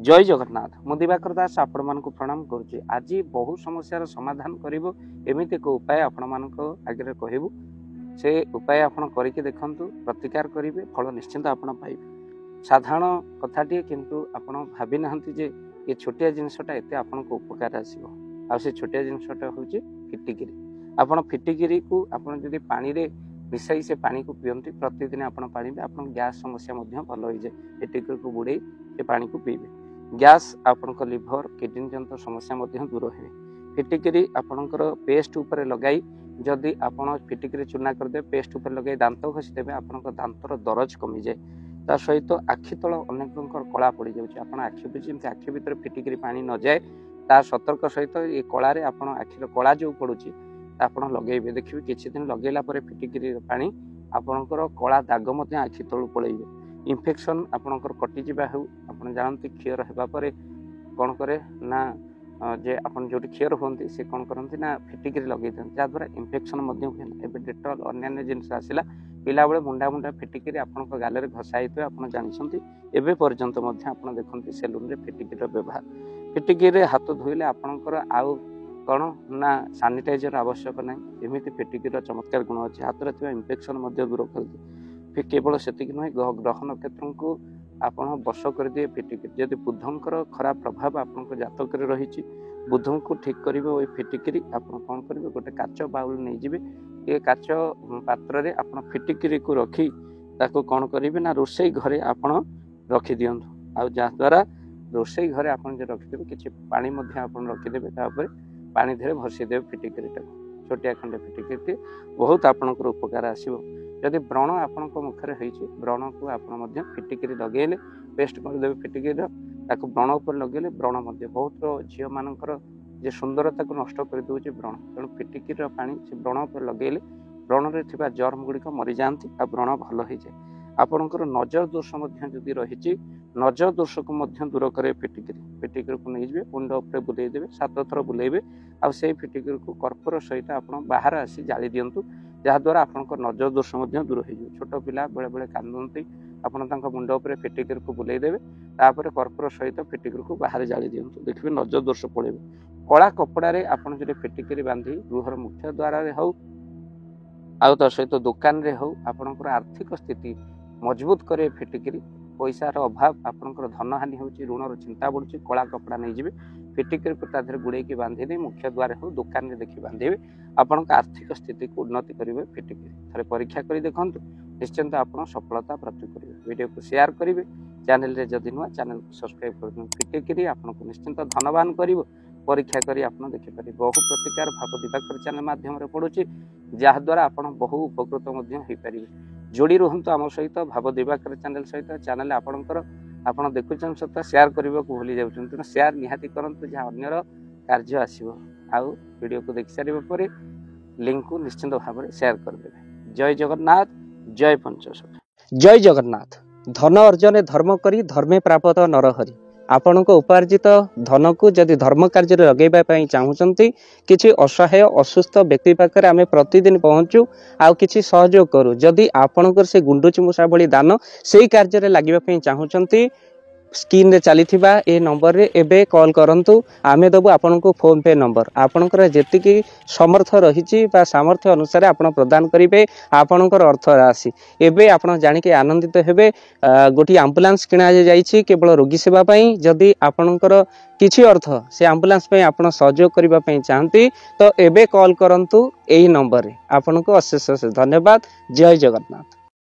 जय जगन्नाथ मु दिवाकर दास आपण मानक प्रणाम करुच्ची। आज बहु समस्यार समाधान करिवो एमिति एक उपाय आपण मानक आगे कहबू। से उपाय आपण करके देखंतु, प्रतिकार करिवे, फल निश्चिंत आपण पाइबे। साधारण कथाटी किंतु आपण भाबी नाहंती जे ये छोटिया जिनसटा एते आपण को उपकार आसीबो। आ से छोटिया जिनसटा होची फिटिकिरी। आपण फिटिकिरी को आपण जदी पानी रे मिसाई से पानी को पियंती, प्रतिदिन आपण पानी में आपण गैस समस्या मध्य भल होई जाय। फिटिकिरी को बुड़े से पानी को पीबे, गैस आपनक लिभर किडनी जंत समस्या मध्य दूर हे। फिटिकिरी आपनकर पेस्ट ऊपर लगाई, जदि आपण फिटिकिरी चूना कर दे पेस्ट ऊपर लगाई दांत घसी देबे, आपनक दांतर दरज कमी जाए। ता सहित आखि तल अनेकंकर कला पड़ी जाउची। आपण आखि पे जेमते आखि भीतर फिटिकिरी पानी न जाए ता सतर्क सहित ये कला रे आपण आखिर कला जो पड़ुची आपण लगेबे। देखिबे किछि दिन लगेला परे फिटिकिरी पानी आपनकर कला दाग मध्य आखि तळु पळेइबे। इन्फेक्शन आपनकर कटि जिबा हो, आपण जानते क्षयर हेबा परे कोन करे ना जे आपण जोटी क्षयर होंती से कोन करंती ना फिटिकिरी लगेइ दन, जा द्वारा इन्फेक्शन मध्य होय। एबे डेटॉल अन्य जिंस आसिला पिला बेले मुंडा मुंडा फिटिकिरी आपनक गाले रे घसाइतो आपण जानिसंती। एबे पर्यंत मध्य आपण देखंती सेलून रे फिटिकिरी व्यवहार। फिटिकिरी रे हाथ धोइले आपनकर आउ कौन ना सानिटाइजर आवश्यक ना, एमती फिटिकिरी चमत्कार गुण अच्छे। हाथ में थोड़ा इन्फेक्शन दूर कर दिए। केवल से नुहे ग्रह नक्षत्र को आप बश कर दिए फिटिकिरी। जदि बुधंकर खराब प्रभाव आप जातक रही, बुध को ठीक करेंगे वही फिटिकिरी आप कौन करेंगे, गोटे काच बाउल नहीं जाए, ये काच पात्र रे आप फिटिकिरी को रखी ताको कौन करेंगे ना रोसई घरे आप रखी दिंतु। आ जहाद्वारा रोसई घरे आप रखिदेवे किसी पानी रखिदेवे, पानी धीरे भसीदेवे फिटिकिरी। छोटिया खंडे फिटिकिरी बहुत आपनकर उपकार आसीबो। जदि व्रण आपनक मुखरे होइछि, व्रण को आपण फिटिकिरी लगेले पेस्ट करदेवे फिटिकिरी ताको व्रण उपर लगेले व्रण बहुत झील मानकर जे सुंदरता को नष्ट कर दउछि व्रण। तेणु फिटिकिरी पानी से व्रण उपर लगेले व्रण रे थिबा जर्म गुड़िक मरी जाती आ व्रण भल हो जाए। आपनकर नजर दोष जदि रही, नजर दोष को दूर करे फिटिकिरी। फिटिकिरी को नहीं जाए मुंड उपर बुले देवे, 7 थर बुलेबे, आ से फिटिकिरी को कर्पूर सहित आप बाहर आसी जाली दिंतु, जहाद्वारा आपनकर नजर दोष दूर हो। छोट पिला बेले बेले कांदती, आप मुंड उपर फिटिकिरी को बुले देवे, तापर कर्पूर सहित फिटिकिरी को बाहर जाली दिंतु, देखिए नजर दोष पड़ेबे। कला कपड़ा रे आपन जदि फिटिकिरी बांधी गृहर मुख्य द्वार रे हो आउ ता सहित दुकान रे हो, आपनकर आर्थिक स्थिति मजबूत करे फिटिकिरी। पैसार अभाव आपनकर धन हानि होची, ऋणर चिंता बढ़ुची, कला कपड़ा नहीं जिबे फिटिकिरी को ताधर गुड़े की बांधी दे मुख्य द्वार हो दुकान रे देखि बांधेबे, आपनक आर्थिक स्थिति को उन्नति करिवे फिटिकिरी। थरे परीक्षा करी देखंतु, निश्चिंत आपण सफलता प्राप्त करिवे। वीडियो को शेयर करिवे, चैनल रे जदि नुआ चैनल को सब्सक्राइब कर दिनु। फिटिकिरी आपनको निश्चिंत धनवान करिवो। परीक्षा करी आपण देखि पारि बहु प्रतिकार भाव दिवाकर चैनल माध्यम रे पडुची, जहा द्वारा आपण बहु उपकृत मध्य होई परिवे। जोड़ी रुहंतु आम सहित भाव दिवाकर चैनल सहित। चैनल आपणकर आपण देखुछन सत्ता शेयर करबा को भूली जाउछन, तेणु शेयर निहाती करंतु, जहा अन्यर कार्य आसीबो। आउ वीडियो को देख सारिबा परे लिंक को निश्चिंत भाव में शेयर कर देबे। जय जगन्नाथ, जय पंचसख। जय जगन्नाथ। धन अर्जन धर्म करी धर्मे प्राप्त नरहरि। आपणक उपार्जित धन को जदि धर्म कार्य लगे चाहूँगी, किसी असहाय असुस्थ व्यक्ति पाखे आम प्रतिदिन पहुँचू आउ किसी सहयोग करूँ। जदि आपणकर से गुंडुची मूषा भली दान से कार्य लगे चाहूँगी, स्क्रीन रे चली ए नंबर रे एबे कॉल करंतु। आमे दबु आपनको फोन पे नंबर। आपणकर जेतिकी समर्थ रही सामर्थ्य अनुसार आपण प्रदान करिवे आपणकर अर्थ राशि। एबे आपण जानि के आनंदित हेबे। गोटी एम्बुलेंस किना जाइछि केवल रोगी सेवा पई। जदि आपणकर किछि अर्थ से एम्बुलेंस पई आपण सहयोग करिबा पई चाहंती तो एबे कॉल करंतु एही नंबर रे। आपनको अशेष धन्यवाद। जय जगन्नाथ।